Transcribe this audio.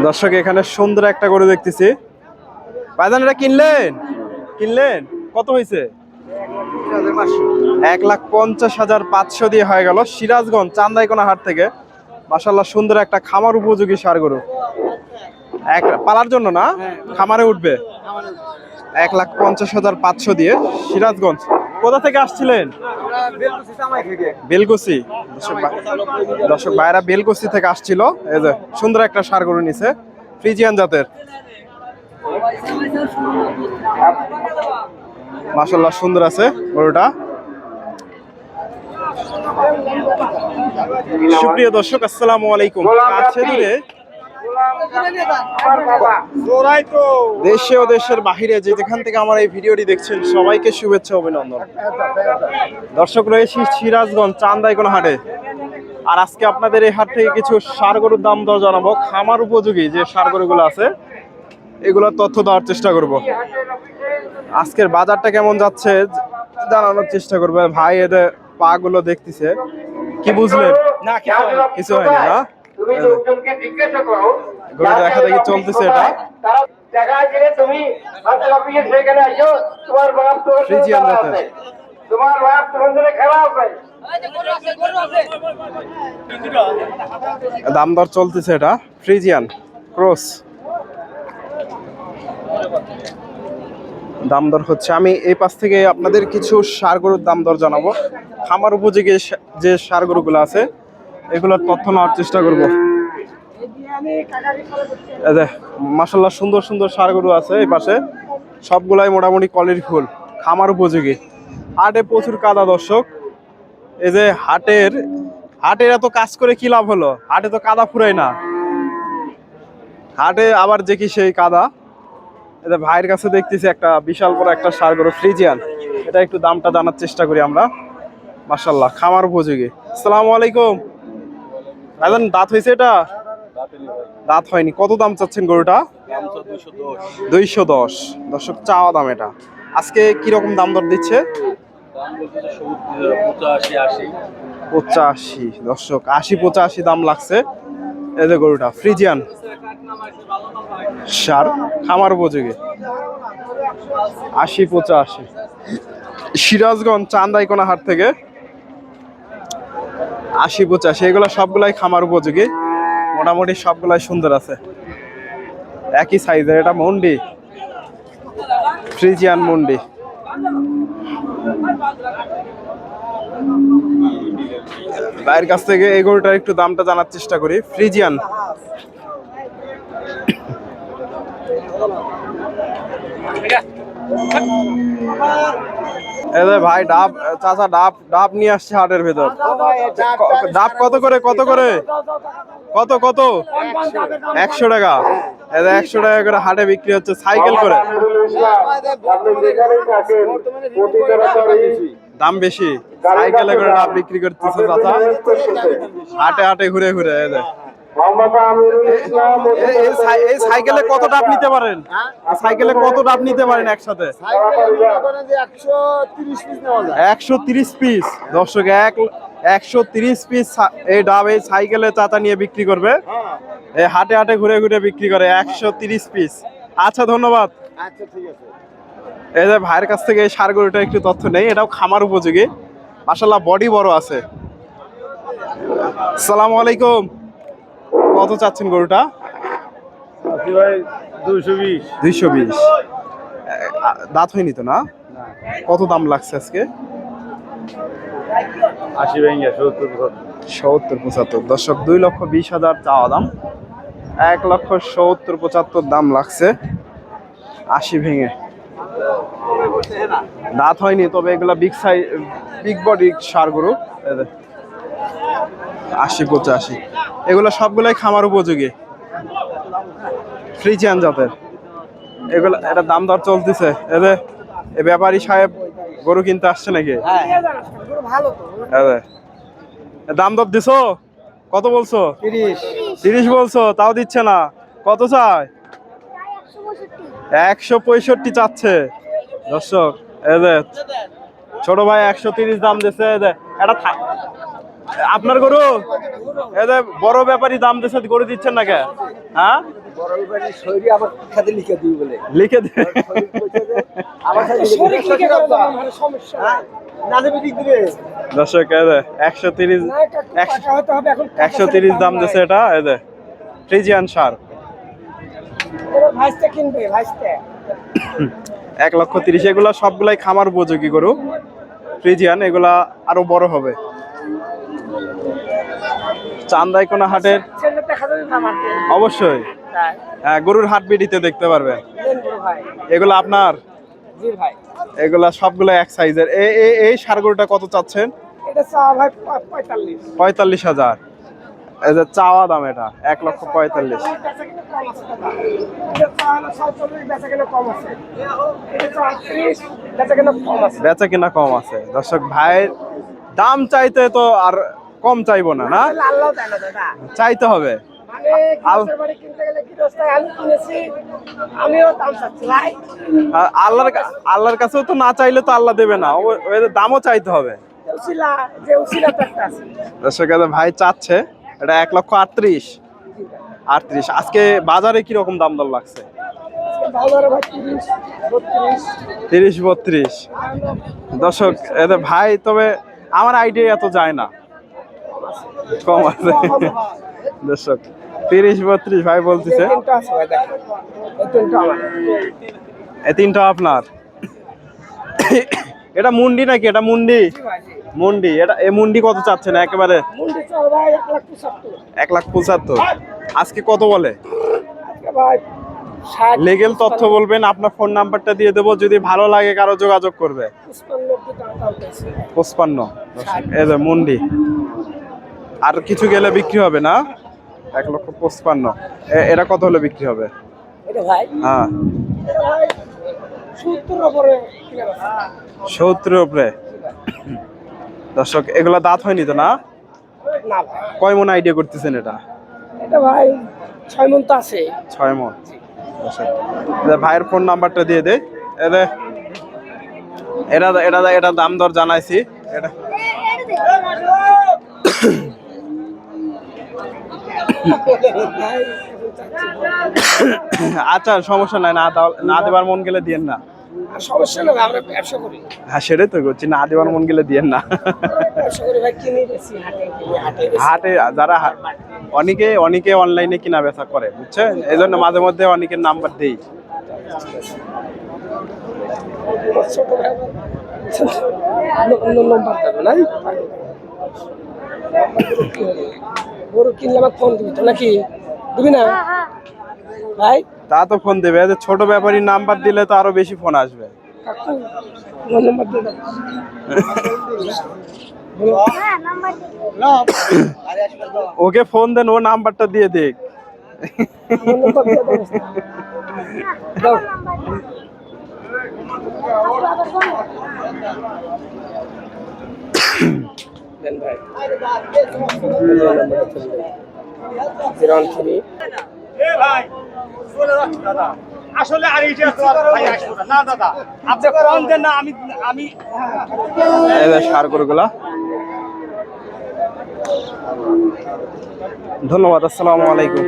দর্শক এখানে সুন্দর একটা গরু দেখতেছি। ভাইজান এটা কিনলেন কত হয়েছে? 1,50,500 দিয়ে হয়ে গেল সিরাজগঞ্জ চান্দাইকোনা হাট থেকে। মাশাআল্লাহ সুন্দর একটা খামার উপযোগী ষাঁড় গরু। এক পালার জন্য না, খামারে উঠবে। 1,50,500 দিয়ে সিরাজগঞ্জ। কোথা থেকে আসছিলেন? বেলকুচি। দর্শক ভাইরা বেলকুচি থেকে আসছিল। এই যে সুন্দর একটা ষাঁড় গরু নিছে, ফ্রিজিয়ান জাতের। মাশাআল্লাহ সুন্দর আছে গরুটা। সুপ্রিয় দর্শক আসসালামু আলাইকুম। কাছে দূরে দেশে ও দেশের বাহিরে যেখান থেকে আমার এই ভিডিওটি দেখছেন সবাইকে শুভেচ্ছা অভিনন্দন। দর্শক রয়েছি সিরাজগঞ্জ চান্দাইকোনা হাটে। আর আজকে আপনাদের এই হাট থেকে কিছু ষাঁড় গরুর দাম দর জানাবো। খামার উপযোগী যে ষাঁড় গরুগুলো আছে এগুলোর তথ্য দেওয়ার চেষ্টা করব। আজকের বাজারটা কেমন যাচ্ছে জানানোর চেষ্টা করবে। ভাই এদের পা গুলো দেখতেছে, কি বুঝলেন? না কিছু হয়নি না, গরুটা দেখা দেখি চলতেছে। এটা ফ্রিজিয়ান জাতের। দাম দর চলতেছে, এটা ফ্রিজিয়ান ক্রস। দাম দর হচ্ছে, আমি এই পাশ থেকে আপনাদের কিছু ষাঁড় গরুর দাম দর জানাবো। খামার উপযোগী যে ষাঁড় গরুগুলো আছে এগুলোর তথ্য নেওয়ার চেষ্টা করব। মাশাআল্লাহ সুন্দর সুন্দর ষাঁড় গরু আছে এই পাশে, সবগুলাই মোটামুটি কোয়ালিটি ফুল, খামার উপযোগী। হাটে প্রচুর কাদা দর্শক। এই যে হাটের এত কাজ করে কি লাভ হলো? হাটে তো কাদা ফুরায় না, হাটে আবার যে কি সেই কাদা। এটা ভাইয়ের কাছে দেখতেছি একটা বিশাল বড় একটা ষাঁড় গরু ফ্রিজিয়ান। এটা একটু দামটা জানার চেষ্টা করি আমরা। মাশাআল্লাহ খামার উপযোগী। আসসালামু আলাইকুম ভাইজান, দাঁত হয়েছে? এটা দাঁত হয়নি। কত দাম চাচ্ছেন গরুটা? 210 দর্শক চাওয়া দাম। এটা আজকে কিরকম দাম দর দিচ্ছে? 85 দর্শক, 80-85 দাম লাগছে। এই যে গরুটা ফ্রিজিয়ান ষাঁড়, খামার উপযোগী। 80-85 সিরাজগঞ্জ চান্দাইকোনা হাট থেকে। 80-85 এগুলো সবগুলাই খামার উপযোগী, মোটামুটি সবগুলাই সুন্দর আছে, একই সাইজের। এটা মন্ডি, ফ্রিজিয়ান মন্ডি। ভাইয়ের কাছ থেকে এই গরুটার একটু দামটা জানার চেষ্টা করি। ফ্রিজিয়ান ভাই ডাব, চাচা ডাব নিয়ে আসছে হাটের ভেতর। ডাব কত করে? কত 100 টাকা। 100 টাকা করে হাটে বিক্রি হচ্ছে, সাইকেল করে। দাম বেশি, সাইকেলে করে ডাব বিক্রি করতেছে চাচা হাটে হাটে ঘুরে ঘুরে। এই সাইকেলে কত ডাব নিতে পারেন? সাইকেলে কত ডাব নিতে পারেন একসাথে? 130 পিস দর্শক, 130 পিস এই ডাব এই সাইকেলে চাচা নিয়ে বিক্রি করবে। এই হাটে হাটে ঘুরে ঘুরে বিক্রি করে 130 পিস। আচ্ছা ধন্যবাদ। আচ্ছা ঠিক আছে। এই যে ভাইয়ের কাছ থেকে এই ষাঁড় গরুটা একটু তথ্য নেই। এটাও খামার উপযোগী, মাশাআল্লাহ বডি বড় আছে। আসসালামু আলাইকুম। কত চাচ্ছেন গরুটা? 220 দাঁত হয়নি তো না? কত দাম লাগছে আজকে? 70-75 দর্শক, 2,20,000 চাওয়া দাম, 1,70,75 দাম লাগছে। 80 ভেঙে, দাঁত হয়নি, তবে এগুলা বিগ বডি ষাঁড় গরু। 80-85 এগুলো সবগুলাই খামার উপযোগী, ফ্রিজিয়ান জাতের। এগুলো এটা দাম দর চলতেছে। এই ব্যাপারী সাহেব গরু কিনতে আসছে নাকি? দাম দর দিছো? কত বলছো? 30 বলছো, তাও দিচ্ছে না। কত চায়? 165 চাচ্ছে দর্শক। ছোট ভাই 130 দাম দিচ্ছে। এটা আপনার গরু এদের বড় ব্যাপারী দাম দিচ্ছে, গরু দিচ্ছেন না কে? হ্যাঁ লিখে দিবে। দর্শক 130 130 দাম দিচ্ছে এটা। এদের ফ্রিজিয়ান সার 1,30,000। এগুলা সবগুলাই খামার উপযোগী গরু ফ্রিজিয়ান, এগুলা আরো বড় হবে। চান্দাইকোনা হাটের অবশ্যই হ্যাঁ, গরুর হাট বিডিতে দেখতে পারবেন। এগুলো আপনার? এগুলা সবগুলো এক সাইজের। এই ষাঁড় গরুটা কত চাচ্ছেন? 45,000। এই যে চাওয়া দাম এটা 1,45,000। বেচা কিনা কম আছে। দর্শক ভাইয়ের দাম চাইতে তো আর কম চাইবো না, না চাইতে হবে। আল্লাহর কাছেও তো না চাইলে তো আল্লাহ দেবে না, দামও চাইতে হবে। দর্শক ভাই চাচ্ছে এটা 1,38,000। আজকে বাজারে কিরকম দাম দর লাগছে? 30-32। দর্শক এদের ভাই, তবে আমার আইডিয়া এত যায় না, কম আছে। দর্শক 30-32 ভাই বলতেছে। এই তিনটা আপনার? এটা মুন্ডি নাকি? এটা মুন্ডি? মুন্ডি। এটা এই মুন্ডি কত চাচ্ছেন একেবারে? 1,75,000। আজকে কত বলে? লিগেল তথ্য বলবেন, আপনার ফোন নাম্বারটা দিয়ে দেবো, যদি ভালো লাগে কারো যোগাযোগ করবে। 55। এই যে মুন্ডি, আর কিছু গেলে বিক্রি হবে না? 1,55,000। এটা কত হলে বিক্রি হবে? হ্যাঁ 70 উপরে। দর্শক এগুলা দাঁত হয়নি তো না? কয় মন আইডিয়া করতেছেন এটা? এটা ভাই 6 মন তো আছে। 6 মন। ভাইয়ের ফোন নাম্বারটা দিয়ে দে। এটা দাম দর জানাইছি। এটা আচ্ছা সমস্যা নাই, না দেবার মন গেলে দিয়েন না। সমস্যা না, আমরা ব্যবসা করি। হ্যাঁ সেটাই তো করছি, না দেবার মন গেলে দিয়েন না। ব্যবসা করি ভাই, কিনে বেশি হাটে যারা অনেকে অনলাইনে কিনা বেচা করে, বুঝছেন? এই জন্য মাঝে মধ্যে অনেকের নাম্বার দেই। গরু কিনলে আমাকে ফোন দিবি তো, নাকি দিবি না ভাই? তা তো ফোন দেবে, ছোট ব্যাপারীর নাম্বার দিলে তো আরো বেশি ফোন আসবে। ওকে ফোন দেন, ও নাম্বারটা দিয়ে দেখ। আসলে আর না দাদা, আপনি কম দেন না। আমি সার গরুগুলা। ধন্যবাদ, আসসালামু আলাইকুম।